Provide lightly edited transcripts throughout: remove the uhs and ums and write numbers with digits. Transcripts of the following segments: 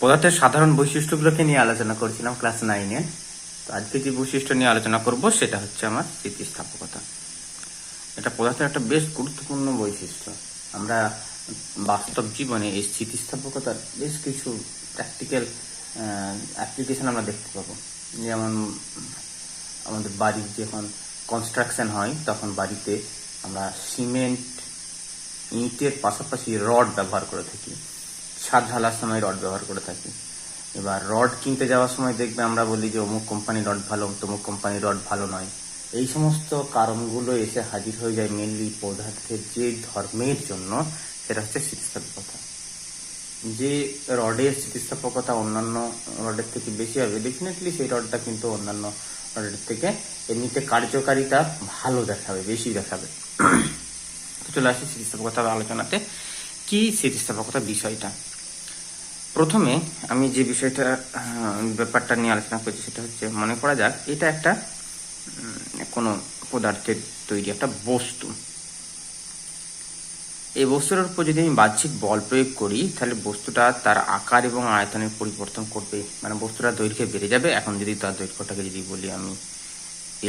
পদার্থের সাধারণ বৈশিষ্ট্যগুলোকে নিয়ে আলোচনা করছিলাম ক্লাস 9-এ। তো আজকে যে বৈশিষ্ট্য নিয়ে আলোচনা করব সেটা হচ্ছে আমার স্থিতিস্থাপকতা। এটা পদার্থের একটা বেশ গুরুত্বপূর্ণ বৈশিষ্ট্য। আমরা বাস্তব জীবনে এই স্থিতিস্থাপকতার বেশ কিছু প্র্যাকটিক্যাল অ্যাপ্লিকেশন আমরা দেখতে পাবো। যেমন আমাদের বাড়ির যখন কনস্ট্রাকশন হয় তখন বাড়িতে আমরা সিমেন্ট ইটের পাশাপাশি রড ব্যবহার করে থাকি, ছাদ ঢালার সময় রড ব্যবহার করে থাকি। এবার রড কিনতে যাওয়ার সময় দেখবে আমরা বলি যে অমুক কোম্পানির রড ভালো, তমুক কোম্পানির রড ভালো নয়। এই সমস্ত কারণগুলো এসে হাজির হয়ে যায় মেনলি পদার্থের যে ধর্মের জন্য, সেটা হচ্ছে স্থিতিস্থাপকতা। যে রডের স্থিতিস্থাপকতা অন্যান্য রডের থেকে বেশি হবে, ডেফিনেটলি সেই রডটা কিন্তু অন্যান্য রডের থেকে এমনিতে কার্যকারিতা ভালো দেখাবে, বেশি দেখাবে। তো চলে আসি স্থিতিস্থাপকতার আলোচনাতে। কি স্থিতিস্থাপকতা বিষয়টা? প্রথমে আমি যে ব্যাপারটা নিয়ে আলোচনা করছি সেটা হচ্ছে, মনে করা যাক এটা একটা কোনো পদার্থের তৈরি একটা বস্তু। এই বস্তুর উপর যদি আমি বাহ্যিক বল প্রয়োগ করি তাহলে বস্তুটা তার আকার এবং আয়তনের পরিবর্তন করবে, মানে বস্তুটা দৈর্ঘ্যে বেড়ে যাবে। এখন যদি তার দৈর্ঘ্যটাকে যদি বলি আমি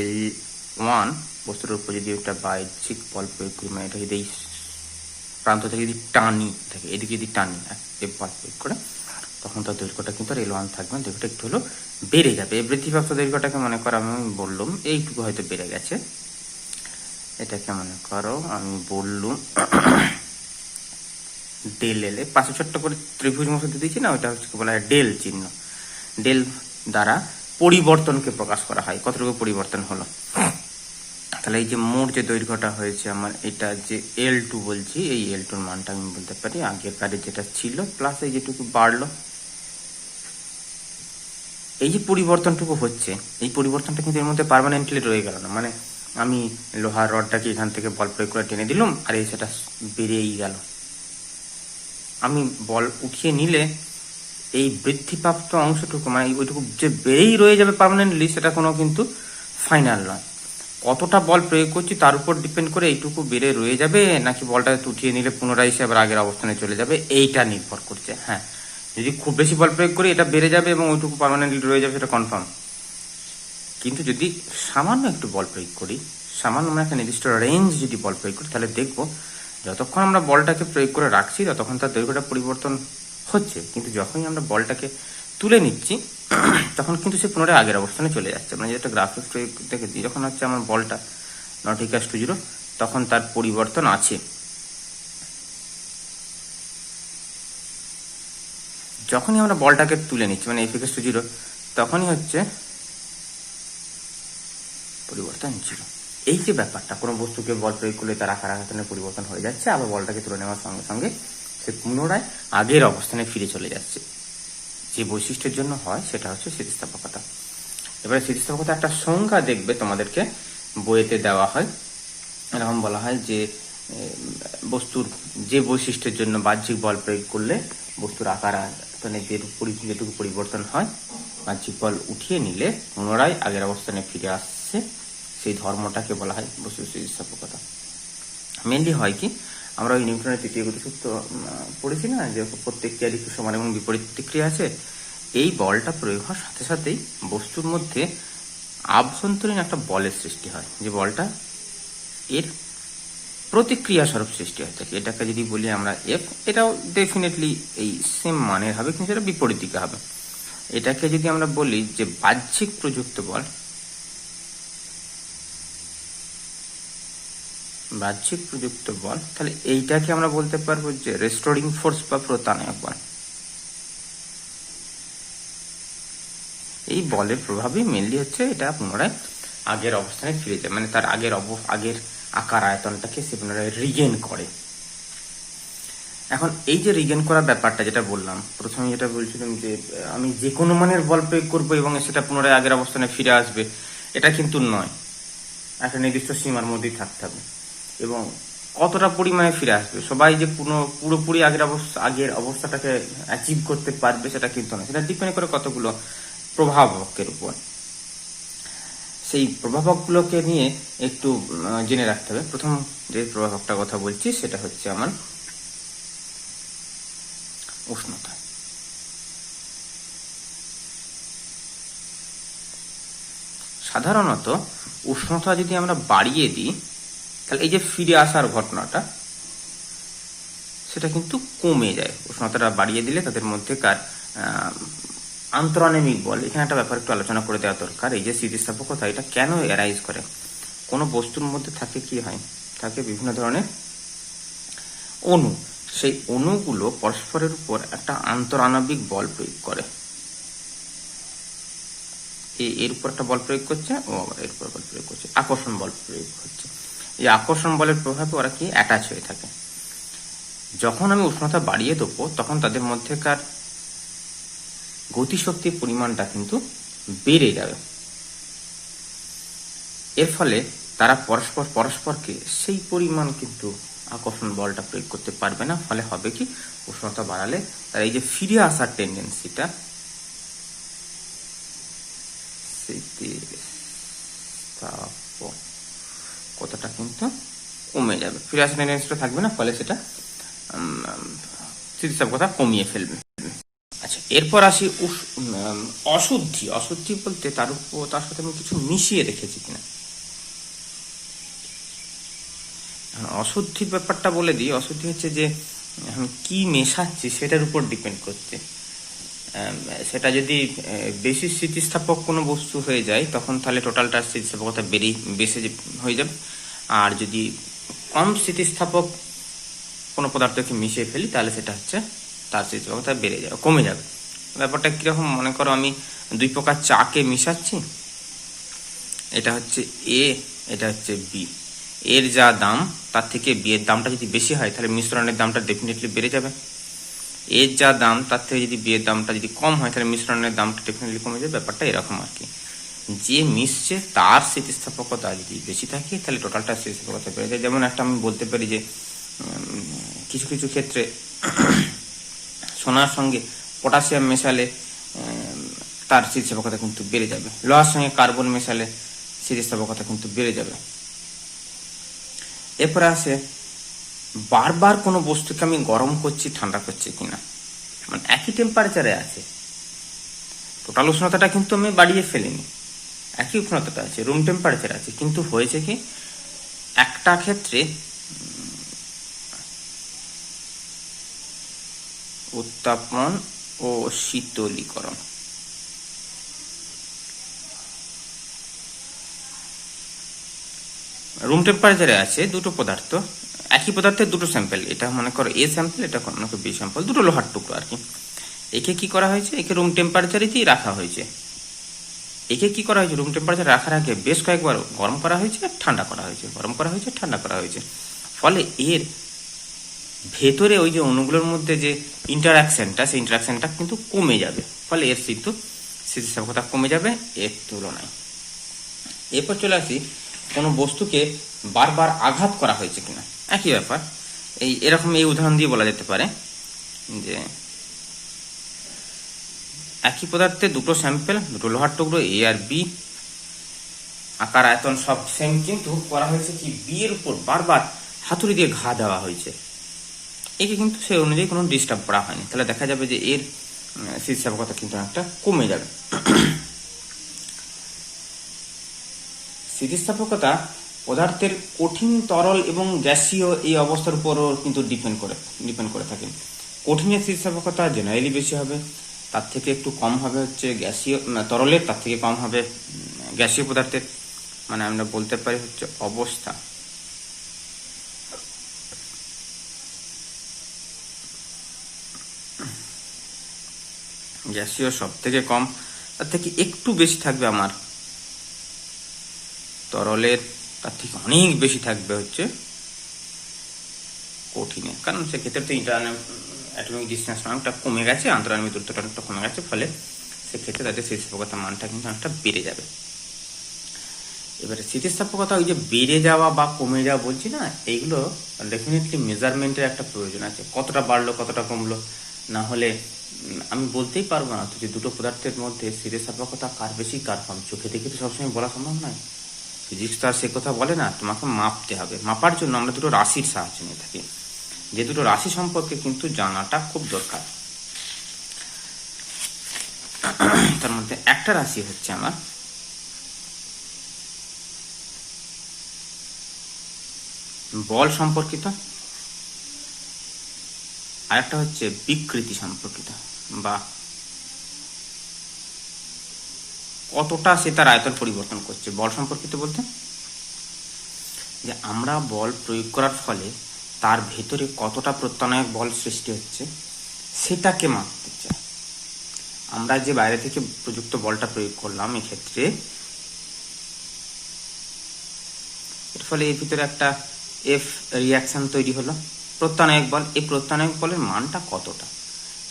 L1, বস্তুটার উপর যদি একটা বাহ্যিক বল প্রয়োগ করি, মানে এটা যদি এই প্রান্ত থেকে যদি টানি থাকে, এদিকে যদি টানি বল প্রয়োগ করে, তখন তার দৈর্ঘ্যটা কিন্তু আর L1 থাকবে না, দৈর্ঘ্যটা একটু হলো বেড়ে যাবে। বৃদ্ধিপ্রাপ্ত দৈর্ঘ্যটাকে মনে করো আমি বললাম এইটুকু হয়তো বেড়ে গেছে। এটাকে মনে করো আমি বললুম ডেল এলে, পাশে ছোট্ট করে ত্রিভুজ মধ্যে দিয়েছি না, ওইটা হচ্ছে বলা হয় ডেল চিহ্ন। ডেল দ্বারা পরিবর্তনকে প্রকাশ করা হয়, কতটুকু পরিবর্তন হলো। তাহলে এই যে মোট যে দৈর্ঘ্যটা হয়েছে আমার, এটা যে L2 বলছি, এই L2-র মানটা আমি বলতে পারি আগেকারে যেটা ছিল প্লাস এই যেটুকু বাড়লো। এই যে পরিবর্তনটুকু হচ্ছে, এই পরিবর্তনটা কিন্তু এর মধ্যে পার্মানেন্টলি রয়ে গেল না। মানে আমি লোহার রডটাকে এখান থেকে বল প্রয়োগ করে টেনে দিলাম আর এই সেটা বেড়েই গেল। আমি বল উঠিয়ে নিলে এই বৃদ্ধিপ্রাপ্ত অংশটুকু, মানে ওইটুকু যে বেড়েই রয়ে যাবে পার্মানেন্টলি, সেটা কোনো কিন্তু ফাইনাল নয়। কতটা বল প্রয়োগ করছি তার উপর ডিপেন্ড করে এইটুকু বেড়ে রয়ে যাবে, নাকি বলটা উঠিয়ে নিলে পুনরায় সে আবার আগের অবস্থানে চলে যাবে, এইটা নির্ভর করছে। হ্যাঁ, যদি খুব বেশি বল প্রয়োগ করি এটা বেড়ে যাবে এবং ওইটুকু পার্মানেন্টলি রয়ে যাবে, সেটা কনফার্ম। কিন্তু যদি সামান্য একটু বল প্রয়োগ করি, সামান্য মানে একটা নির্দিষ্ট রেঞ্জ যদি বল প্রয়োগ করি, তাহলে দেখবো যতক্ষণ আমরা বলটাকে প্রয়োগ করে রাখছি ততক্ষণ তার দৈর্ঘ্যটা পরিবর্তন হচ্ছে, কিন্তু যখনই আমরা বলটাকে তুলে নিচ্ছি তখন কিন্তু সে পুনরায় আগের অবস্থানে চলে যাচ্ছে। মানে যেটা গ্রাফিক প্রয়োগ দেখেছি, যখন হচ্ছে আমার বলটা নট ইকুয়াল টু 0, তখন তার পরিবর্তন আছে। যখনই আমরা বলটাকে তুলে নিচ্ছি, মানে f = 0, তখনই হচ্ছে পরিবর্তন 0। এই যে ব্যাপারটা, কোনো বস্তুকে বল প্রয়োগ করলে তার আকার আয়তনের পরিবর্তন হয়ে যাচ্ছে, আবার বলটাকে তুলে নেওয়ার সঙ্গে সঙ্গে সে পুনরায় আগের অবস্থানে ফিরে চলে যাচ্ছে। যে বৈশিষ্ট্যের জন্য হয় সেটা হচ্ছে স্থিতিস্থাপকতা। এবারে স্থিতিস্থাপকতা একটা সংজ্ঞা দেখবে তোমাদেরকে বইয়েতে দেওয়া হয়। এরকম বলা হয় যে বস্তুর যে বৈশিষ্ট্যের জন্য বাহ্যিক বল প্রয়োগ করলে বস্তুর আকার আয়তনে যেটুকু পরিবর্তন হয়, বাহ্যিক বল উঠিয়ে নিলে পুনরায় আগের অবস্থানে ফিরে আসছে, সেই ধর্মটাকে বলা হয় বস্তুর স্থিতিস্থাপকতা। মেনলি হয় কি, আমরা ওই নিউটনের তৃতীয় গতিসূত্র পড়েছি না, যে প্রত্যেক ক্রিয়ারই সমান এবং বিপরীত প্রতিক্রিয়া আছে। এই বলটা প্রয়োগ হওয়ার সাথে সাথেই বস্তুর মধ্যে আভ্যন্তরীণ একটা বলের সৃষ্টি হয়, যে বলটা এর প্রতিক্রিয়া স্বরূপ সৃষ্টি হয়ে থাকে। এটাকে যদি বলি আমরা F, এটাও ডেফিনেটলি এই সেম মানের হবে, কিন্তু সেটা বিপরীত দিকে হবে। এটাকে যদি আমরা বলি যে বাহ্যিক প্রযুক্ত বল, বাহ্যিক প্রযুক্ত বল, তাহলে এইটাকে আমরা বলতে পারবো যে রেস্টোরিং ফোর্স বা প্রত্যানয়ক বল। এই বলের প্রভাবই মেনলি হচ্ছে এটা পুনরায় আগের অবস্থানে ফিরে যায়, মানে তার আগের আকার আয়তনটাকে সে পুনরায় রিগেন করে। এখন এই যে রিগেন করার ব্যাপারটা যেটা বললাম, প্রথমে যেটা বলছিলাম যে আমি যে কোনো মানের বল প্রয়োগ করবো এবং সেটা পুনরায় আগের অবস্থানে ফিরে আসবে, এটা কিন্তু নয়। একটা নির্দিষ্ট সীমার মধ্যেই থাকতে হবে। এবং কতটা পরিমাণে ফিরে আসবে, সবাই যে পুরোপুরি আগের অবস্থাটাকে অ্যাচিভ করতে পারবে সেটা কিন্তু নয়। সেটা ডিপেন্ড করে কতগুলো প্রভাবকের উপর। সেই প্রভাবকগুলোকে নিয়ে একটু জেনে রাখতে হবে। প্রথম যে প্রভাবকটার কথা বলছি সেটা হচ্ছে আমার উষ্ণতা। সাধারণত উষ্ণতা যদি আমরা বাড়িয়ে দিই তাহলে এই যে ফিরে আসার ঘটনাটা সেটা কিন্তু কমে যায়। উষ্ণতাটা বাড়িয়ে দিলে তাদের মধ্যেকার আন্তরাণবিক বল, এখানে একটা ব্যাপার একটু আলোচনা করে দেওয়া দরকার। এই যে স্থিতিস্থাপকতা এটা কেন অ্যারাইজ করে? কোনো বস্তুর মধ্যে থাকে কি হয়, থাকে বিভিন্ন ধরনের অণু। সেই অণুগুলো পরস্পরের উপর একটা আন্তরাণবিক বল প্রয়োগ করে। এর উপর একটা বল প্রয়োগ করছে, ও আবার এর উপর বল প্রয়োগ করছে, আকর্ষণ বল প্রয়োগ হচ্ছে। এই আকর্ষণ বলের প্রভাবে ওরা কি অ্যাটাচ হয়ে থাকে। যখন আমি উষ্ণতা বাড়িয়ে দেবো তখন তাদের মধ্যেকার গতিশক্তির পরিমাণটা কিন্তু বেড়ে যাবে। এর ফলে তারা পরস্পরকে সেই পরিমাণ কিন্তু আকর্ষণ বলটা প্রয়োগ করতে পারবে না। ফলে হবে কি, উষ্ণতা বাড়ালে তার এই যে ফিরে আসার টেন্ডেন্সিটা, কতটা কিন্তু কমে যাবে, ফিরে আসার টেন্ডেন্সিটা থাকবে না। ফলে সেটা স্থিতিস্থাপকতা কমিয়ে ফেলবে। আচ্ছা, এরপর আসি অশুদ্ধি। অশুদ্ধি বলতে তার সাথে আমি কিছু মিশিয়ে রেখেছি কিনা। অশুদ্ধির ব্যাপারটা বলে দিই। অশুদ্ধি হচ্ছে যে আমি কি মেশাচ্ছি সেটার উপর ডিপেন্ড করছে। সেটা যদি বেশি স্থিতিস্থাপক কোনো বস্তু হয়ে যায় তখন তাহলে টোটালটার স্থিতিস্থাপকতা বেশি হয়ে যাবে। আর যদি কম স্থিতিস্থাপক কোনো পদার্থকে মিশিয়ে ফেলি তাহলে সেটা হচ্ছে তার স্থিতিস্থাপকতা বেড়ে যাবে, কমে যাবে। ব্যাপারটা কিরকম, মনে করো আমি দুই প্রকার চাকে মিশাচ্ছি, এটা হচ্ছে এ, এটা হচ্ছে বি। এর যা দাম তার থেকে বি এর দামটা যদি বেশি হয় তাহলে মিশ্রণের দামটা ডেফিনেটলি বেড়ে যাবে। এর যা দাম তার থেকে যদি বি এর দামটা যদি কম হয় তাহলে মিশ্রণের দামটা ডেফিনেটলি কমে যাবে। ব্যাপারটা এরকম আর কি। যে মিশছে তার স্থিতিস্থাপকতা যদি বেশি থাকে তাহলে টোটালটা স্থিতিস্থাপকতা বেড়ে যায়। যেমন একটা আমি বলতে পারি যে কিছু কিছু ক্ষেত্রে সোনার সঙ্গে পটাশিয়াম মেশালে তার স্থিতিস্থাপকতা কিন্তু বেড়ে যাবে। লোহার সঙ্গে কার্বন মেশালে স্থিতিস্থাপকতা কিন্তু বেড়ে যাবে। এরপরে আসে বারবার কোনো বস্তুকে আমি গরম করছি ঠান্ডা করছি কিনা। মানে একই টেম্পারেচারে আছে, টোটাল উষ্ণতাটা কিন্তু আমি বাড়িয়ে ফেলিনি, একই উষ্ণতাটা আছে, রুম টেম্পারেচার আছে, কিন্তু হয়েছে কি একটা ক্ষেত্রে উত্তাপন ও শীতলীকরণ। রুম টেম্পারেচারে আছে দুটো পদার্থ, একই পদার্থের দুটো স্যাম্পল, এটা মনে করো এ স্যাম্পল, এটা মনে করো বি স্যাম্পল, দুটো লোহার টুকরো আর কি। একে কি করা হয়েছে, একে রুম টেম্পারেচারেতেই রাখা হয়েছে। একে কি করা হয়েছে, রুম টেম্পারেচার রাখার আগে বেশ কয়েকবার গরম করা হয়েছে, ঠান্ডা করা হয়েছে, গরম করা হয়েছে, ঠান্ডা করা হয়েছে। ফলে এর ভেতরে ওই যে অণুগুলোর মধ্যে যে ইন্টারাকশনটা, সেই ইন্টারাকশনটা কিন্তু কমে যাবে। ফলে এর স্থিতিস্থাপকতা কমে যাবে এর তুলনায়। এরপর চলে আসি কোনো বস্তুকে বারবার আঘাত করা হয়েছে কিনা। একই ব্যাপার, এরকম এই উদাহরণ দিয়ে বলা যেতে পারে যে একই পদার্থে দুটো স্যাম্পেল, দুটো লোহার টুকরো এ আর বি, আকার আয়তন সব সেম, কিন্তু করা হয়েছে কি বি এর উপর বারবার হাতুড়ি দিয়ে ঘা দেওয়া হয়েছে। একে কিন্তু সেই অনুযায়ী কোনো ডিস্টার্ব করা হয়নি। তাহলে দেখা যাবে যে এর স্থিতিস্থাপকতা কিন্তু অনেকটা কমে যাবে। স্থিতিস্থাপকতা পদার্থের কঠিন, তরল এবং গ্যাসীয় এই অবস্থার উপরও কিন্তু ডিপেন্ড করে থাকে। কঠিনের স্থিতিস্থাপকতা জেনারেলি বেশি হবে, তার থেকে একটু কম হবে হচ্ছে গ্যাসীয় তরলের, তার থেকে কম হবে গ্যাসীয় পদার্থের। মানে আমরা বলতে পারি হচ্ছে অবস্থা। গ্যাসীয় সব থেকে কম, তার থেকে একটু বেশি থাকবে আমার তরলের, তার থেকে অনেক বেশি থাকবে হচ্ছে কঠিনে। কারণ সেক্ষেত্রে তো অ্যাটমিক ডিস্টেন্স অনেকটা কমে গেছে, আন্তরাণবিক দূরত্বটা অনেকটা কমে গেছে। ফলে সেক্ষেত্রে তাদের স্থিতিস্থাপকতা মানটা কিন্তু অনেকটা বেড়ে যাবে। এবারে স্থিতিস্থাপকতা ওই যে বেড়ে যাওয়া বা কমে যাওয়া বলছি না, এইগুলো ডেফিনেটলি মেজারমেন্টের একটা প্রয়োজন আছে। কতটা বাড়লো, কতটা কমলো, না হলে আমি বলতেই পারবো না যে দুটো পদার্থের মধ্যে স্থিতিস্থাপকতা কার বেশি কার কম। চোখে দেখে তো সবসময় বলা সম্ভব নয়, ফিজিক্স তো আর সে কথা বলে না। তোমাকে মাপতে হবে। মাপার জন্য আমরা দুটো রাশির সাহায্য নিয়ে থাকি, যে দুটো রাশি সম্পর্কে কিন্তু জানাটা খুব দরকার। তার মধ্যে একটা রাশি হচ্ছে আমার বল সম্পর্কিত, আর একটা হচ্ছে বিকৃতি সম্পর্কিত, বা কতটা সে তার আয়তন পরিবর্তন করছে। বল সম্পর্কিত বলতে যে আমরা বল প্রয়োগ করার ফলে তার ভেতরে কতটা প্রত্যনায়ক বল সৃষ্টি হচ্ছে সেটাকে মাপতে চাই। আমরা যে বাইরে থেকে প্রযুক্ত বলটা প্রয়োগ করলাম, এক্ষেত্রে এর ফলে এর ভিতরে একটা এফ রিয়াকশন তৈরি হলো, প্রত্যনায়ক বল। এই প্রত্যনায়ক বলের মানটা কতটা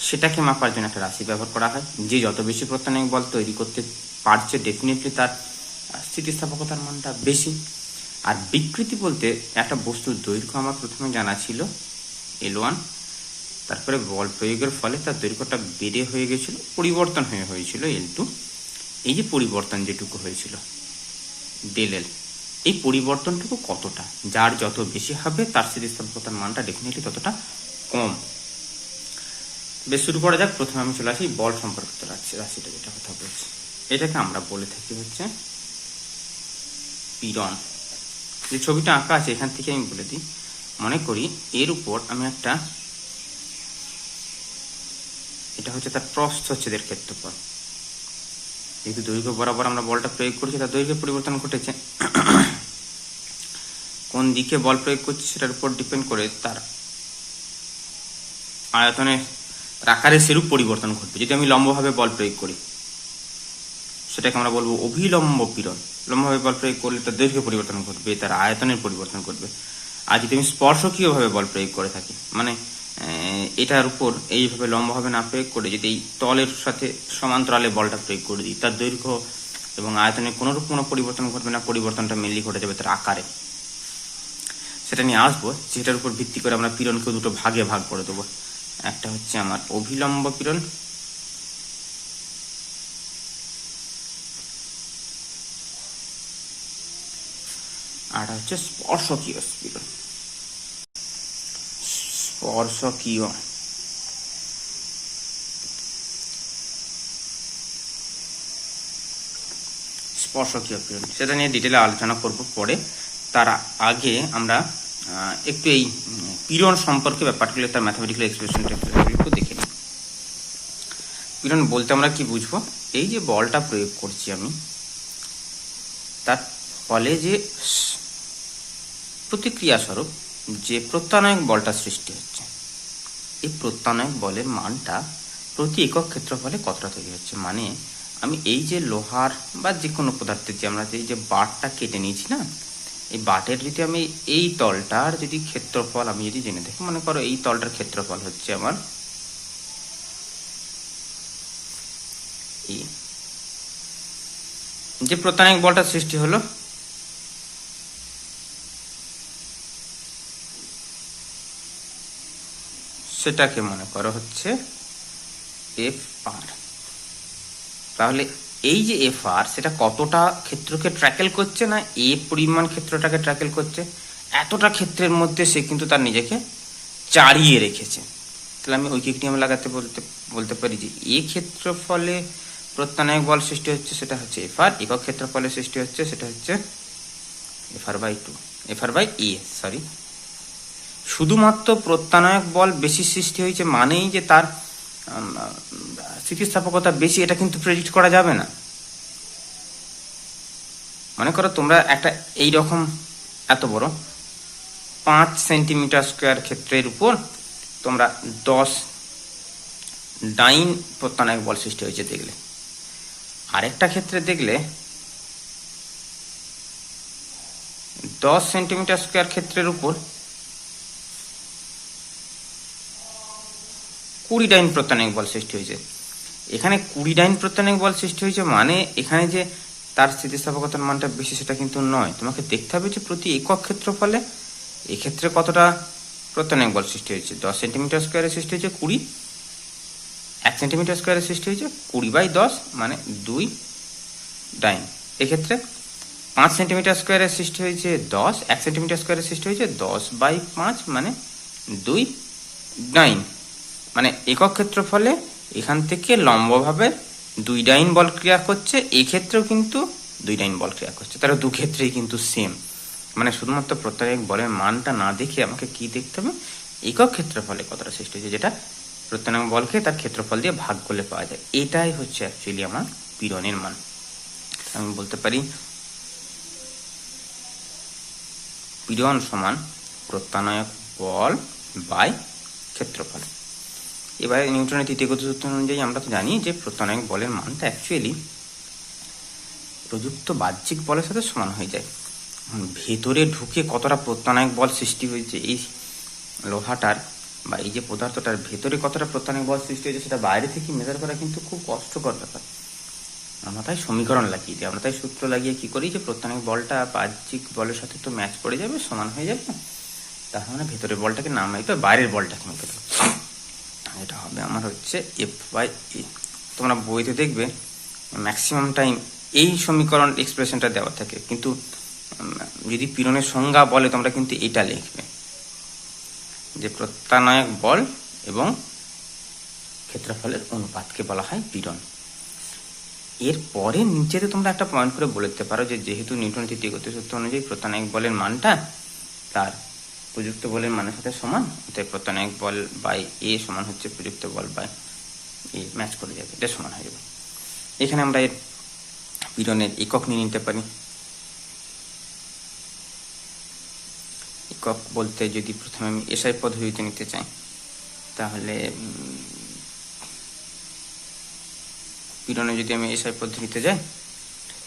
সেটাকে মাপার জন্য একটা রাশি ব্যবহার করা হয়। যে যত বেশি প্রত্যনায়ক বল তৈরি করতে পারছে, ডেফিনেটলি তার স্থিতিস্থাপকতার মানটা বেশি। আর বিকৃতি বলতে একটা বস্তুর দৈর্ঘ্য আমার প্রথমে জানা ছিল L1, তারপরে বল প্রয়োগের ফলে তার দৈর্ঘ্যটা বেড়ে হয়ে গেছিল, পরিবর্তন হয়েছিল L2। এই যে পরিবর্তন যেটুকু হয়েছিল ΔL, এই পরিবর্তনটুকু কতটা, যার যত বেশি হবে তার স্থিতিস্থাপকতার মানটা ডেফিনেটলি ততটা কম। বেশ, শুরু করা যাক। প্রথমে আমি চলে আসি বল সম্পর্কিত রাশিটা, যেটা কথা বলছি এটাকে আমরা বলে থাকি হচ্ছে পীড়ন। যে ছবিটা আঁকা আছে এখান থেকে আমি বলে দিই। মনে করি এর উপর আমি একটা, এটা হচ্ছে তার প্রস্থচ্ছেদের ক্ষেত্রফল। যেহেতু দৈর্ঘ্য বরাবর আমরা বলটা প্রয়োগ করছি, তার দৈর্ঘ্য পরিবর্তন ঘটেছে। কোন দিকে বল প্রয়োগ করছি সেটার উপর ডিপেন্ড করে তার আয়তনের আকারে সেরূপ পরিবর্তন ঘটবে। যদি আমি লম্বভাবে বল প্রয়োগ করি সেটাকে আমরা বলবো অভিলম্ব পীড়ন। লম্বভাবে বল প্রয়োগ করলে তার দৈর্ঘ্য পরিবর্তন ঘটবে, তার আয়তনের পরিবর্তন ঘটবে। আর যদি আমি স্পর্শকীয়ভাবে বল প্রয়োগ করে থাকি, মানে এটার উপর এইভাবে লম্বভাবে না প্রয়োগ করে যদি এই তলের সাথে সমান্তরালে বলটা প্রয়োগ করে দিই, তার দৈর্ঘ্য এবং আয়তনের কোনোরূপ কোনো পরিবর্তন ঘটবে না, পরিবর্তনটা মেনলি ঘটে যাবে তার আকারে। সেটা নিয়ে আসবো, যেটার উপর ভিত্তি করে আমরা পীড়নকে দুটো ভাগে ভাগ করে দেবো। একটা হচ্ছে আমার অভিলম্ব পীড়ন, আর হচ্ছে স্পর্শকীয় পীড়ন। স্পর্শকীয় পীড়ন, সেটা নিয়ে ডিটেলে আলোচনা করব পরে। তার আগে আমরা একটু এই পীড়ন সম্পর্কে বা পার্টিকুলার তার ম্যাথমেটিক্যাল এক্সপ্রেশনটা একটু দেখে নিই। পীড়ন বলতে আমরা কি বুঝবো? এই যে বলটা প্রয়োগ করছি আমি, তার ফলে যে প্রতিক্রিয়া স্বরূপ যে প্রত্যানয়ক বলটা সৃষ্টি হচ্ছে, এই প্রত্যানয়ক বলের মানটা প্রতি একক ক্ষেত্রফলে কতটা তৈরি হচ্ছে। মানে আমি এই যে লোহার বা যে কোনো পদার্থের যে আমরা এই যে বাটটা কেটে নিয়েছি না, এই বাটের যদি আমি এই তলটার যদি ক্ষেত্রফল আমি যদি জেনে থাকি, মনে করো এই তলটার ক্ষেত্রফল হচ্ছে আমার এই যে প্রত্যানয়ক বলটা সৃষ্টি হলো, সেটাকে মনে করো হচ্ছে FR। তাহলে এই যে FR সেটা কতটা ক্ষেত্রকে ট্র্যাকেল করছে না, এ পরিমাণ ক্ষেত্রটাকে ট্র্যাকেল করছে। এতটা ক্ষেত্রের মধ্যে সে কিন্তু তার নিজেকে চারিয়ে রেখেছে। তাহলে আমি ঐকিক নিয়ম লাগাতে বলতে পারি যে এ ক্ষেত্রফলে প্রত্যানয়ক বল সৃষ্টি হচ্ছে সেটা হচ্ছে FR, একক ক্ষেত্রফলে সৃষ্টি হচ্ছে সেটা হচ্ছে FR/2, FR/E, সরি। শুধুমাত্র প্রত্যানয়ক বল বেশি সৃষ্টি হয়েছে মানেই যে তার স্থিতিস্থাপকতা বেশি, এটা কিন্তু প্রেডিক্ট করা যাবে না। মনে করো তোমরা একটা এইরকম এত বড় 5 সেন্টিমিটার স্কোয়ার ক্ষেত্রের উপর তোমরা 10 ডাইন প্রত্যানয়ক বল সৃষ্টি হয়েছে দেখলে, আরেকটা ক্ষেত্রে দেখলে 10 সেন্টিমিটার স্কোয়ার ক্ষেত্রের উপর 20 ডাইন প্রত্যানয়ক বল সৃষ্টি হয়েছে। এখানে 20 ডাইন প্রত্যানয়ক বল সৃষ্টি হয়েছে মানে এখানে যে তার স্থিতিস্থাপকতার মানটা বেশি সেটা কিন্তু নয়। তোমাকে দেখতে হবে যে প্রতি একক ক্ষেত্রফলে এক্ষেত্রে কতটা প্রত্যানয়ক বল সৃষ্টি হয়েছে। 10 সেন্টিমিটার স্কোয়ারে সৃষ্টি হয়েছে 20, 1 সেন্টিমিটার স্কোয়ারে সৃষ্টি হয়েছে 20/10 মানে 2 ডাইন। এক্ষেত্রে 5 সেন্টিমিটার স্কোয়ারে সৃষ্টি হয়েছে 10, 1 সেন্টিমিটার স্কোয়ারে সৃষ্টি হয়েছে 10/5 মানে 2 ডাইন। মানে একক ক্ষেত্রফলে এখান থেকে লম্বভাবে 2 ডাইন বল ক্রিয়া করছে, এই ক্ষেত্রেও কিন্তু 2 ডাইন বল ক্রিয়া করছে, তারা দু ক্ষেত্রেই কিন্তু সেম। মানে শুধুমাত্র প্রত্যানায়ক বলের মানটা না দেখে আমাকে কি দেখতে হবে, একক ক্ষেত্রফলে কতটা সৃষ্টি হয়েছে, যেটা প্রত্যানায়ক বলকে তার ক্ষেত্রফল দিয়ে ভাগ করলে পাওয়া যায়। এটাই হচ্ছে অ্যাকচুয়ালি আমার পীড়নের মান। আমি বলতে পারি পীড়ন সমান প্রত্যানায়ক বল বাই ক্ষেত্রফল। এবারে নিউটনের তৃতীয় গতি সূত্র অনুযায়ী আমরা তো জানি যে প্রত্যানায়ক বলের মানটা অ্যাকচুয়ালি প্রযুক্ত বাহ্যিক বলের সাথে সমান হয়ে যায়। ভেতরে ঢুকে কতটা প্রত্যানায়ক বল সৃষ্টি হয়েছে এই লোহাটার বা এই যে পদার্থটার ভেতরে কতটা প্রত্যানায়ক বল সৃষ্টি হয়েছে সেটা বাইরে থেকে মেজার করা কিন্তু খুব কষ্টকর ব্যাপার। আমরা তাই সমীকরণ লাগিয়ে দিই, আমরা তাই সূত্র লাগিয়ে কি করি যে প্রত্যানায়ক বলটা বাহ্যিক বলের সাথে তো ম্যাচ করে যাবে, সমান হয়ে যাবে, তার মানে ভেতরের বলটাকে নামাই তো বাইরের বলটাকে মেপে দেবো। এটা হবে আমার হচ্ছে এফ বাই এ। তোমরা বইতে দেখবে ম্যাক্সিমাম টাইম এই সমীকরণ এক্সপ্রেশনটা দেওয়া থাকে, কিন্তু যদি পীড়নের সংজ্ঞা বলে তোমরা কিন্তু এটা লিখবে যে প্রত্যানায়ক বল এবং ক্ষেত্রফলের অনুপাতকে বলা হয় পীড়ন। এরপরে নিচেতে তোমরা একটা পয়েন্ট করে বলে দিতে পারো যে যেহেতু নিউটনের তৃতীয় গতি সূত্র অনুযায়ী প্রত্যানায়ক বলের মানটা তার প্রযুক্ত বলের মানের সাথে সমান, তাই প্রত্যানায়ক বল বাই এ সমান হচ্ছে প্রযুক্ত বল বাই এ, ম্যাচ করে যাবে, এটা সমান হয়ে যাবে। এখানে আমরা এর পীড়নের একক নিয়ে নিতে পারি। একক বলতে যদি প্রথমে আমি এসআই পদ্ধতিতে নিতে চাই তাহলে পীড়নে যদি আমি এসআই পদ্ধতিতে যাই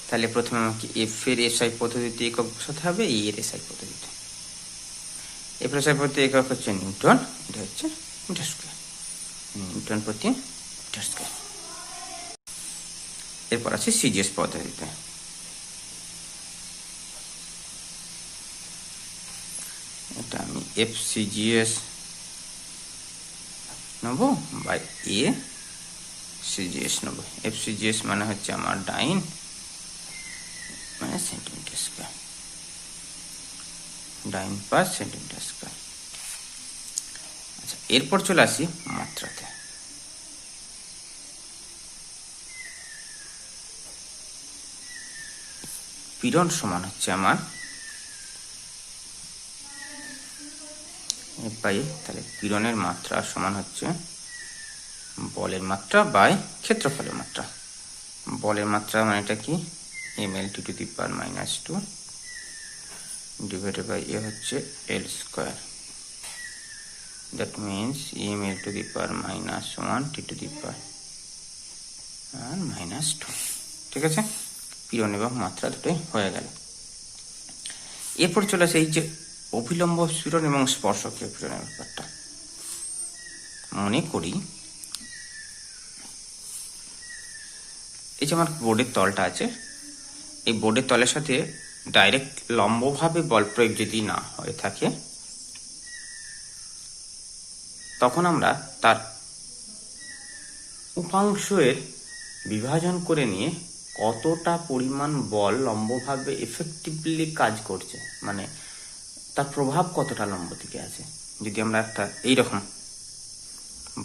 তাহলে প্রথমে আমাকে এফ এর এসআই পদ্ধতিতে একক বসাতে হবে, ই এর এসআই পদ্ধতিতে। এফ এর এসআই পদ্ধতি একক হচ্ছে নিউটন, এটা হচ্ছে মিটার স্কোয়ার, নিউটন প্রতি মিটার স্কোয়ার। এরপর আছে সিজিএস পদ্ধতিতে। এটা আমি এফ সিজিএস নেব বাই এ সিজিএস নেব। এফ সিজিএস মানে হচ্ছে আমার ডাইন মানে সেন্টিমিটার স্কোয়ার, ডাইন পার সেন্টিমিটার স্কোয়ার। আচ্ছা, এরপর চলে আসি মাত্রাতে। পীড়ন সমান হচ্ছে আমার এফ বাই এ, তাহলে পীড়নের মাত্রা সমান হচ্ছে বলের মাত্রা বাই ক্ষেত্রফলের মাত্রা। বলের মাত্রা মানে এটা কি, M L T to the power -2 divided by এ হচ্ছে L square, that means M L to the power -1 T to the power -2। ঠিক আছে, পীড়ন এবং মাত্রা দুটোই হয়ে গেল। এরপর চলে আসে এই যে অভিলম্ব পীড়ন এবং স্পর্শকীয় পীড়নের ব্যাপারটা। মনে করি এই যে আমার বোর্ডের তলটা আছে, এই বোর্ডের তলের সাথে ডাইরেক্ট লম্বভাবে বল প্রয়োগ যদি না হয়ে থাকে তখন আমরা তার উপাংশের বিভাজন করে নিয়ে কতটা পরিমাণ বল লম্বভাবে এফেক্টিভলি কাজ করছে, মানে তার প্রভাব কতটা লম্ব দিকে আছে, যদি আমরা একটা এইরকম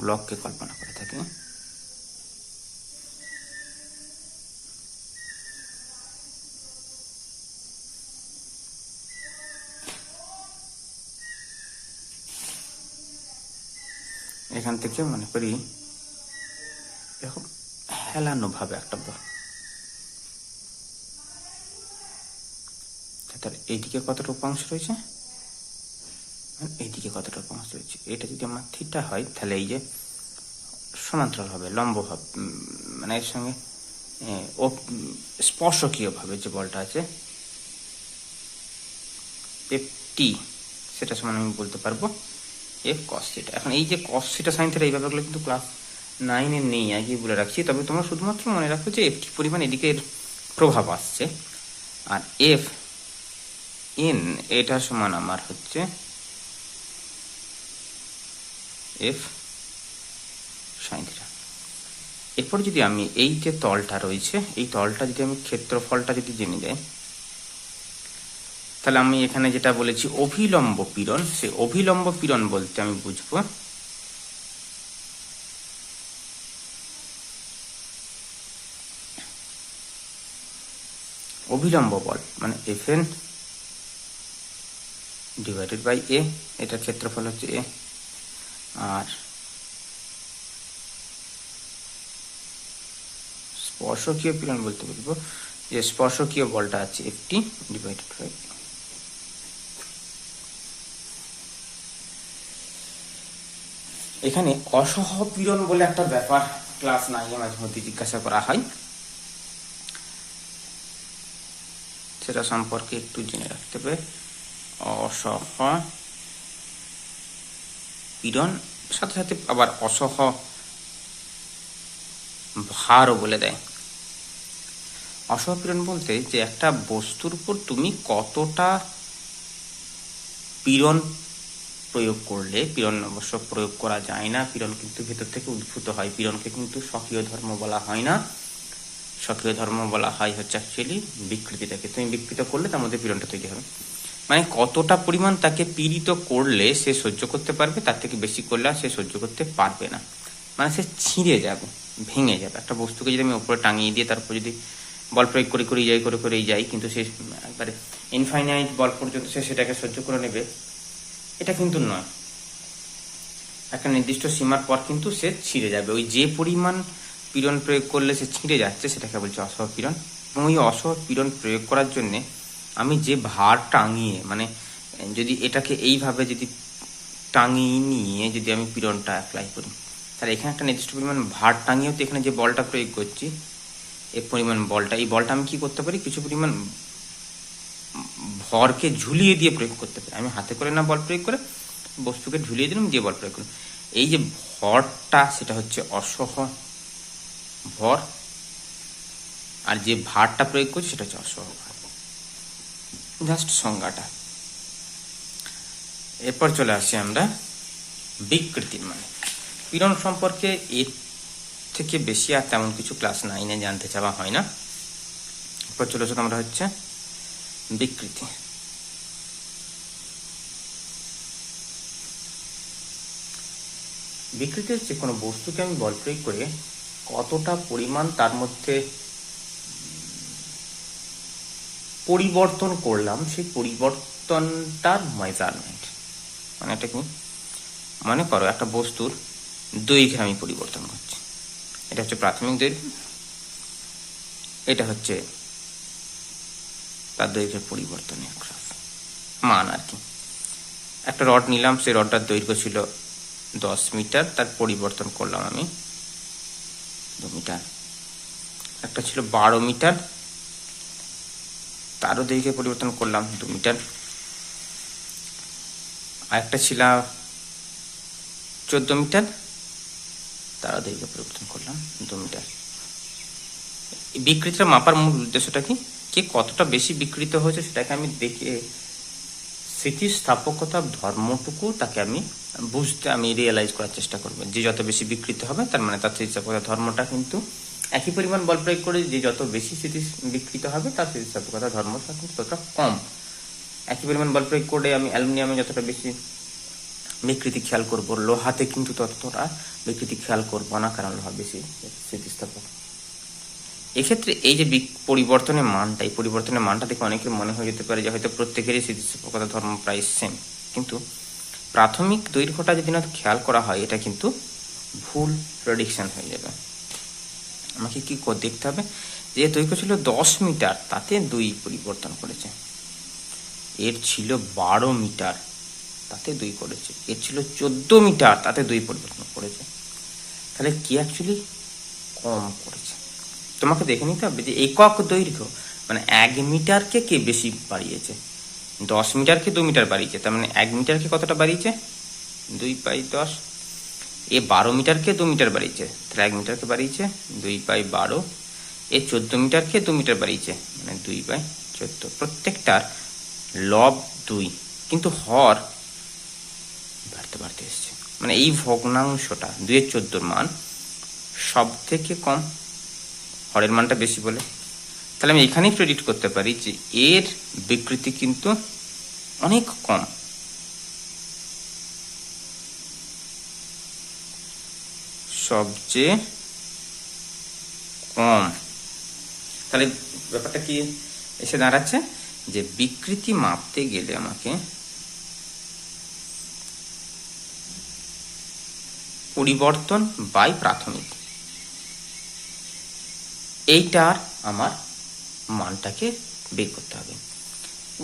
ব্লককে কল্পনা করে থাকি। এখান থেকে মনে করি এরকম হেলানো ভাবে একটা বল, তার এইদিকে কতটা উপাংশ রয়েছে, এইদিকে কতটা উপাংশ রয়েছে, এটা যদি আমার থিটা হয় তাহলে এই যে সমান্তরাল হবে, লম্ব হবে, মানে এর সঙ্গে স্পর্শকীয় ভাবে যে বলটা আছে এফ টি, সেটা সমান আমি বলতে পারবো এফ কস থিটা। এখন এই যে কস থিটা সাইন থিটা এই ব্যাপারগুলো কিন্তু ক্লাস 9-এ নেই, আগে বলে রাখছি, তবে তোমরা শুধুমাত্র মনে রাখো যে এফ টি পরিমাণ এদিকের প্রভাব আসছে, আর এফ এন এটা সমান আমার হচ্ছে এফ সাইন থিটা। এরপর যদি আমি এই যে তলটা রয়েছে এই তলটা যদি আমি ক্ষেত্রফলটা যদি জেনে যাই তাহলে আমি এখানে যেটা বলেছি অভিলম্ব পীড়ন, সেই অভিলম্ব পীড়ন বলতে আমি বুঝবো অভিলম্ব বল মানে এফ এন ডিভাইডেড বাই এ, এটার ক্ষেত্রফল হচ্ছে এ, আর স্পর্শকীয় পীড়ন বলতে বলবো যে স্পর্শকীয় বলটা আছে এফটি ডিভাইডেড বাই, এখানে অসহপীড়ন বলে একটা ব্যাপার ক্লাস 9 মাঝে মধ্যে জিজ্ঞাসা করা হয়, সেটা সম্পর্কে একটু জেনে রাখতে হবে। অসহপীড়ন সাথে সাথে আবার অসহ ভারও বলে দেয়। অসহপীড়ন বলতে যে একটা বস্তুর উপর তুমি কতটা পীড়ন প্রয়োগ করলে, পীড়ন অবশ্য প্রয়োগ করা যায় না, পীড়ন কিন্তু ভেতর থেকে উদ্ভূত হয়, পীড়নকে কিন্তু স্বকীয় ধর্ম বলা হয় না, স্বকীয় ধর্ম বলা হয় হচ্ছে অ্যাকচুয়ালি বিকৃতিটাকে। তুমি বিকৃত করলে তার মধ্যে পীড়নটা তৈরি হবে, মানে কতটা পরিমাণ তাকে পীড়িত করলে সে সহ্য করতে পারবে, তার থেকে বেশি করলে সে সহ্য করতে পারবে না, মানে সে ছিঁড়ে যাবে, ভেঙে যাবে। একটা বস্তুকে যদি আমি উপরে টাঙিয়ে দিয়ে তারপর যদি বল প্রয়োগ করেই যাই কিন্তু সে একবারে ইনফাইনাইট বল পর্যন্ত সে সেটাকে সহ্য করে নেবে, এটা কিন্তু নয়। একটা নির্দিষ্ট সীমার পর কিন্তু সে ছিঁড়ে যাবে, ওই যে পরিমাণ পীড়ন প্রয়োগ করলে সে ছিঁড়ে যাচ্ছে সেটাকে বলছে অসহপীড়ন। এবং ওই অসহপীড়ন প্রয়োগ করার জন্যে আমি যে ভার টাঙিয়ে, মানে যদি এটাকে এইভাবে যদি টাঙিয়ে নিয়ে যদি আমি পীড়নটা অ্যাপ্লাই করি, তাহলে এখানে একটা নির্দিষ্ট পরিমাণ ভার টাঙিয়েও তো এখানে যে বলটা প্রয়োগ করছি, এই পরিমাণ বলটা, এই বলটা আমি কি করতে পারি, কিছু পরিমাণ ভরকে ঝুলিয়ে দিয়ে প্রয়োগ করতে পারি। আমি হাতে করে না বল প্রয়োগ করে বস্তুকে ঝুলিয়ে দিলাম, দিয়ে বল প্রয়োগ করলাম, এই যে ভরটা সেটা হচ্ছে অসহ ভর, আর যে ভারটা প্রয়োগ করছি সেটা হচ্ছে অসহ ভার। জাস্ট সংজ্ঞাটা। এরপর চলে আসি আমরা বিকৃতির মানে। পীড়ন সম্পর্কে এর থেকে বেশি আর তেমন কিছু ক্লাস 9 জানতে চাওয়া হয় না। এরপর চলে আসো আমরা হচ্ছে বিকৃতি। বিকৃতি হচ্ছে কোনো বস্তুকে আমি বল প্রয়োগ করে কতটা পরিমাণ তার মধ্যে পরিবর্তন করলাম, সেই পরিবর্তনটার মেজারমেন্ট। মানে এটা কি, মনে করো একটা বস্তুর দৈর্ঘ্য আমি পরিবর্তন করছি, এটা হচ্ছে প্রাথমিক দৈর্ঘ্য, এটা হচ্ছে তার দৈর্ঘ্যের পরিবর্তনের গ্রাফ মান আর কি। একটা রড নিলাম, সেই রডটার দৈর্ঘ্য ছিল 10 মিটার, তার পরিবর্তন করলাম আমি 2 মিটার। একটা ছিল 12 মিটার, তারও দৈর্ঘ্য পরিবর্তন করলাম 2 মিটার। আর একটা ছিল 14 মিটার, তারও দৈর্ঘ্য পরিবর্তন করলাম 2 মিটার। বিকৃতিটা মাপার মূল উদ্দেশ্যটা কি, কে কতটা বেশি বিকৃত হয়েছে সেটাকে আমি দেখে স্থিতিস্থাপকতার ধর্মটুকু তাকে আমি বুঝতে, আমি রিয়েলাইজ করার চেষ্টা করবো। যে যত বেশি বিকৃত হবে তার মানে তার স্থিতিস্থাপকতার ধর্মটা কিন্তু একই পরিমাণ বল প্রয়োগ করে যে যত বেশি বিকৃত হবে তার স্থিতিস্থাপকতার ধর্মটা কিন্তু ততটা কম। একই পরিমাণ বল প্রয়োগ করে আমি অ্যালুমিনিয়ামে যতটা বেশি বিকৃতি খেয়াল করবো, লোহাতে কিন্তু ততটা বিকৃতি খেয়াল করবো না, কারণ লোহা বেশি স্থিতিস্থাপক। এক্ষেত্রে এই যে পরিবর্তনের মানটা, এই পরিবর্তনের মানটা দেখে অনেকের মনে হয়ে যেতে পারে যে হয়তো প্রত্যেকেরই স্থিতিস্থাপকতা ধর্ম প্রায় সেম, কিন্তু প্রাথমিক দৈর্ঘ্যটা যদি না খেয়াল করা হয় এটা কিন্তু ভুল প্রেডিকশন হয়ে যাবে। আমাকে কি দেখতে হবে, যে দৈর্ঘ্য ছিল 10 মিটার, তাতে 2 পরিবর্তন করেছে। এর ছিল 12 মিটার, তাতে 2 করেছে। এর ছিল 14 মিটার, তাতে 2 পরিবর্তন করেছে। তাহলে কি অ্যাকচুয়ালি কম করেছে? তোমাকে দেখে নিতে হবে যে একক দৈর্ঘ্য মানে 1 মিটারকে কে বেশি বাড়িয়েছে, 10 মিটারকে 2 মিটার বাড়িয়েছে, তার মানে 1 মিটারকে কতটা বাড়িয়েছে, 2/10। এ 12 মিটারকে 2 মিটার বাড়িয়েছে, তাহলে 1 মিটারকে বাড়িয়েছে 2/12। এ 14 মিটারকে 2 মিটার বাড়িয়েছে, মানে 2/14। প্রত্যেকটার লব 2, কিন্তু হর বাড়তে বাড়তে এসছে, মানে এই ভগ্নাংশটা 2/14 মান সব থেকে কম, হরের মানটা বেশি বলে। তাহলে আমি এখানেই প্রেডিক্ট করতে পারি যে এর বিকৃতি কিন্তু অনেক কম। সবচেয়ে কম। তাহলে ব্যাপারটা কি এসে দাঁড়াচ্ছে, যে বিকৃতি মাপতে গেলে আমাকে পরিবর্তন বাই প্রাথমিক, এইটার আমার মানটাকে বের করতে হবে।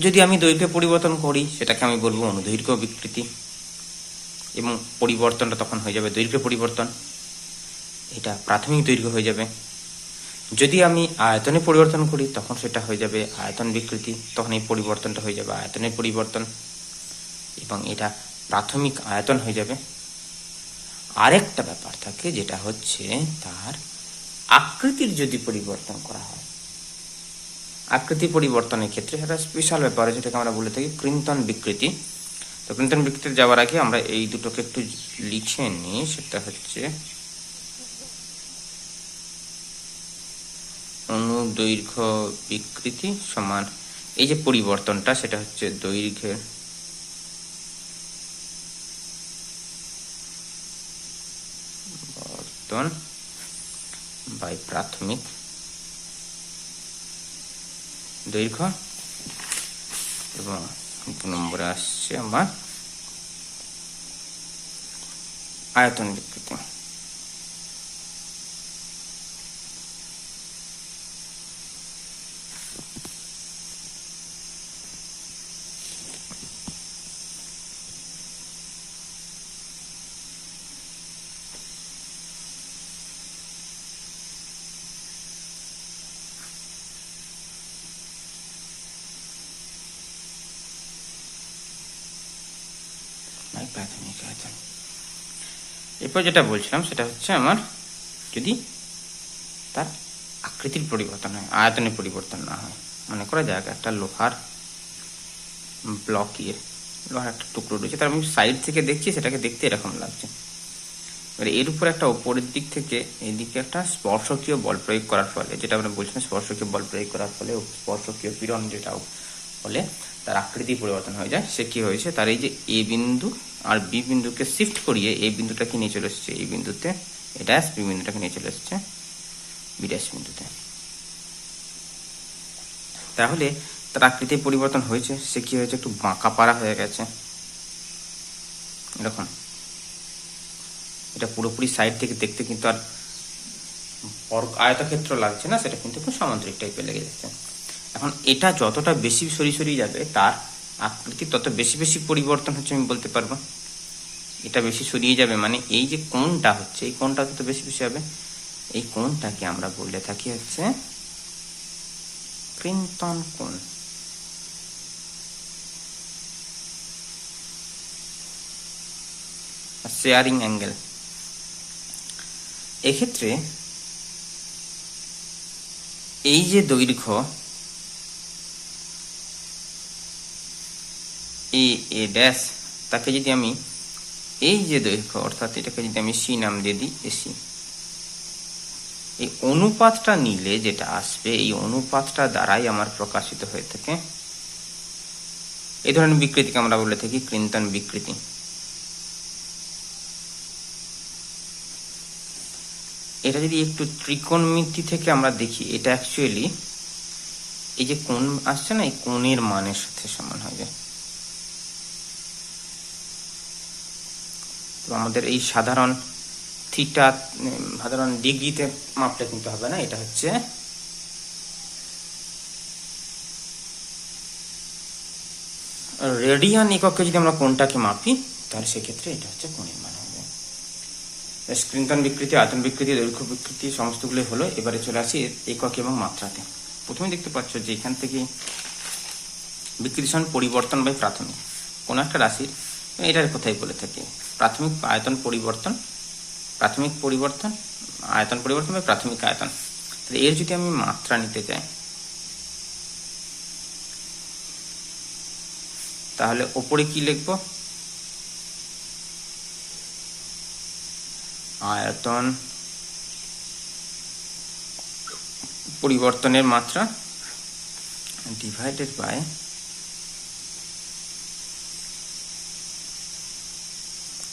যদি আমি দৈর্ঘ্য পরিবর্তন করি সেটাকে আমি বলবো অনুদৈর্ঘ্য বিকৃতি, এবং পরিবর্তনটা তখন হয়ে যাবে দৈর্ঘ্য পরিবর্তন, এটা প্রাথমিক দৈর্ঘ্য হয়ে যাবে। যদি আমি আয়তনে পরিবর্তন করি তখন সেটা হয়ে যাবে আয়তন বিকৃতি, তখন এই পরিবর্তনটা হয়ে যাবে আয়তনের পরিবর্তন, এবং এটা প্রাথমিক আয়তন হয়ে যাবে। আরেকটা ব্যাপার থাকে যেটা হচ্ছে তার আকৃতির যদি পরিবর্তন করা হয়, আকৃতি পরিবর্তনের ক্ষেত্রে একটা স্পেশাল ব্যাপার যেটাকে আমরা বলে থাকি কৃন্তন বিকৃতি। তো কৃন্তন বিকৃতি যাওয়ার আগে আমরা এই দুটোকে একটু লিখে নিই। সেটা হচ্ছে অনুদৈর্ঘ্য বিকৃতি সমান এই যে পরিবর্তনটা সেটা হচ্ছে দৈর্ঘ্যের বর্তন বাই প্রাথমিক দৈর্ঘ্য, এবং 2 নম্বরে আসছে আমার আয়তন বিকৃতি। প্রাথমিক আয়তন। এরপর যেটা বলছিলাম সেটা হচ্ছে আমার যদি তার আকৃতির পরিবর্তন হয়, আয়তনের পরিবর্তন না হয়। মনে করা যাক একটা লোহার ব্লকের লোহার একটা টুকরো রয়েছে, তার আমি সাইড থেকে দেখছি সেটাকে দেখতে এরকম লাগছে। এবার এর উপর একটা উপরের দিক থেকে এইদিকে একটা স্পর্শকীয় বল প্রয়োগ করার ফলে, যেটা আমরা বলছিলাম স্পর্শকীয় বল প্রয়োগ করার ফলে স্পর্শকীয় পীড়ন যেটা ফলে তার আকৃতি পরিবর্তন হয়ে যায়। সে কি হয়েছে, তার এই যে এ বিন্দু আর বি বিন্দুকে শিফট করিয়ে এই বিন্দুটাকে নিয়ে চলে এসছে এই বিন্দুতে, এ ড্যাশ বি বিন্দুটাকে নিয়ে চলে এসছে বি ড্যাশ বিন্দুতে। তাহলে তার আকৃতি পরিবর্তন হয়েছে, সে কি হয়েছে একটু বাঁকা পাড়া হয়ে গেছে এরকম। এটা পুরোপুরি সাইড থেকে দেখতে কিন্তু আর আয়তক্ষেত্র লাগছে না, সেটা কিন্তু খুব সামুদ্রিক টাইপের লেগে যাচ্ছে। এখন এটা যতটা বেশি সরিয়ে যাবে তার আকৃতি তত বেশি বেশি পরিবর্তন হচ্ছে আমি বলতে পারবো। এটা বেশি সরিয়ে যাবে মানে এই যে কোণটা হচ্ছে এই কোণটা তত বেশি বেশি হবে। এই কোণটাকে আমরা বলে থাকি হচ্ছে ক্রিন্তন কোণ। Sharing angle. এক্ষেত্রে এই যে দৈর্ঘ্য এ ড্যাশ, তাকে যদি আমি এই যে দৈর্ঘ্য অর্থাৎ এটাকে যদি আমি সি নাম দিয়ে দিই এসি, এই অনুপাতটা নিলে যেটা আসবে এই অনুপাতটা দ্বারাই আমার প্রকাশিত হয়ে থাকে এই ধরনের বিকৃতিকে আমরা বলে থাকি ক্রিন্তন বিকৃতি। এটা যদি একটু ত্রিকোণমিতি থেকে আমরা দেখি, এটা অ্যাকচুয়ালি এই যে কোণ আসছে না এই কোণের মানের সাথে সমান হয়ে যায়। তো আমাদের এই সাধারণ থিটা সাধারণ ডিগ্রিতে মাপটা কিন্তু হবে না, এটা হচ্ছে রেডিয়ান এককে যদি আমরা কোণটাকে মাপি তাহলে সেক্ষেত্রে এটা হচ্ছে কোণের মান হবে। ক্রিন্তন বিকৃতি, আয়তন বিকৃতি, দৈর্ঘ্য বিকৃতি সমস্তগুলো হলো। এবারে চলে আসি একক এবং মাত্রাতে। প্রথমে দেখতে পাচ্ছ যে এখান থেকে বিকৃতি সমান পরিবর্তন বাই প্রাথমিক কোন একটা রাশির, এটার কথাই বলে থাকি প্রাথমিক আয়তন পরিবর্তন, প্রাথমিক পরিবর্তন আয়তন পরিবর্তন বা প্রাথমিক আয়তন। তাহলে এর যদি আমি মাত্রা নিতে চাই তাহলে ওপরে কি লিখব, আয়তন পরিবর্তনের মাত্রা ডিভাইডেড বাই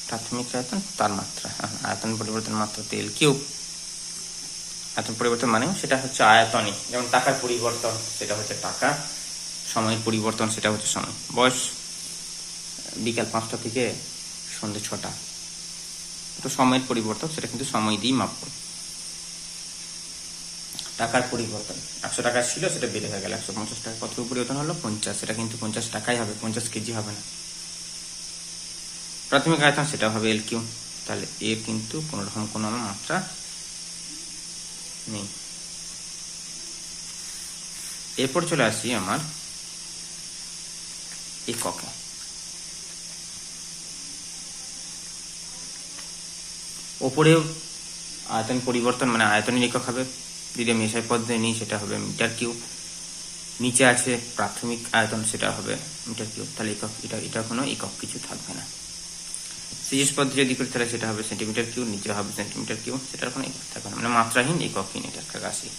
প্রাথমিক আয়তন তার মাত্রা। আয়তন পরিবর্তন মাত্রা তেল কিউব। আয়তন পরিবর্তন মানে সেটা হচ্ছে আয়তনই, যেমন টাকার পরিবর্তন সেটা হচ্ছে টাকা, সময়ের পরিবর্তন সেটা হচ্ছে সময়। বয়স বিকাল 5টা থেকে সন্ধ্যে 6টা, তো সময়ের পরিবর্তন, সেটা কিন্তু সময় দিয়েই মাপব। টাকার পরিবর্তন 100 টাকা ছিল, সেটা বেড়ে হয়ে গেল 150 টাকা। কত পরিবর্তন হলো? 50। সেটা কিন্তু 50 টাকাই হবে, 50 কেজি হবে না। প্রাথমিক আয়তন সেটা হবে এল কিউ। তাহলে এর কিন্তু কোনো রকম কোনো আমার মাত্রা নেই। এরপর চলে আসি আমার এককে। ওপরেও আয়তন পরিবর্তন মানে আয়তনের একক হবে, যদি আমি এসআই পদ্ধতি নিই সেটা হবে মিটার কিউব। নিচে আছে প্রাথমিক আয়তন, সেটা হবে মিটার কিউব। তাহলে একক, এটা কোনো একক কিছু থাকবে না। সিজিএস পদ্ধতি যদি করি তাহলে সেটা হবে সেন্টিমিটার কিউব, নিচে হবে সেন্টিমিটার কিউব, সেটার কোনো একক থাকবে না, মানে মাত্রাহীন এককহীন, এটা একটা রাশি।